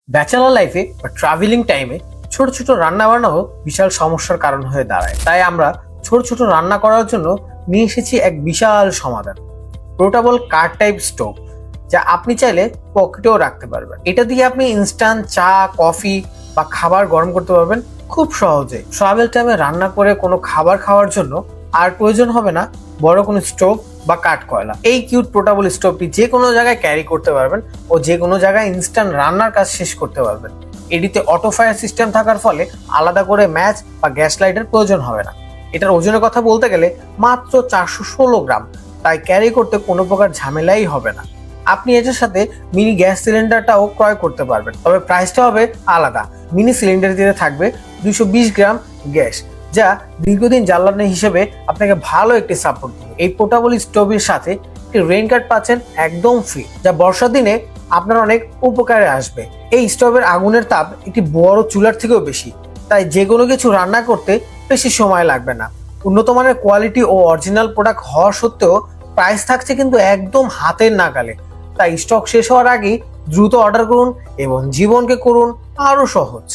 Bachelor লাইফে বা travelling টাইমে ছোট ছোট রান্না বান্নাও বিশাল সমস্যার কারণ হয়ে দাঁড়ায়। তাই আমরা ছোট ছোট রান্না করার জন্য নিয়ে এসেছি এক বিশাল সমাধান, পোর্টেবল কার টাইপ স্টোভ, যা আপনি চাইলে পকেটেও রাখতে পারবেন। এটা দিয়ে আপনি ইনস্ট্যান্ট চা, কফি বা খাবার গরম করতে পারবেন খুব সহজে। ট্রাভেল টাইমে রান্না করে কোনো খাবার খাওয়ার জন্য আর প্রয়োজন হবে না বড় কোনো স্টোভ বা কাঠ কয়লা। এই কিউট পোর্টেবল স্টোভটি যে কোনো জায়গায় ক্যারি করতে পারবেন ও যে কোনো জায়গায় ইনস্ট্যান্ট রান্নার কাজ শেষ করতে পারবেন। এটিতে অটো ফায়ার সিস্টেম থাকার ফলে আলাদা করে ম্যাচ বা গ্যাস লাইটের প্রয়োজন হবে না। এটার ওজনের কথা বলতে গেলে মাত্র 416 গ্রাম, তাই ক্যারি করতে কোনো প্রকার ঝামেলাই হবে না। আপনি এটার সাথে মিনি গ্যাস সিলিন্ডারটাও ক্রয় করতে পারবেন, তবে প্রাইসটা হবে আলাদা। মিনি সিলিন্ডার দিয়ে থাকবে 220 গ্রাম গ্যাস, যা দীর্ঘদিন জ্বালানি হিসেবে আপনাকে ভালো একটি সাপোর্ট দেবে। এই পোর্টেবল স্টোভের সাথে একটি রেইনকোট পাচ্ছেন একদম ফ্রি, যা বর্ষার দিনে আপনার অনেক উপকারে আসবে। এই স্টোভের আগুনের তাপ একটি বড় চুলার থেকেও বেশি, তাই যে কোনো কিছু রান্না করতে বেশি সময় লাগবে না। উন্নত মানের কোয়ালিটি ও অরিজিনাল প্রোডাক্ট হওয়া সত্ত্বেও প্রাইস থাকছে কিন্তু একদম হাতের নাগালে। তাই স্টক শেষ হওয়ার আগেই দ্রুত অর্ডার করুন এবং জীবনকে করুন আরো সহজ।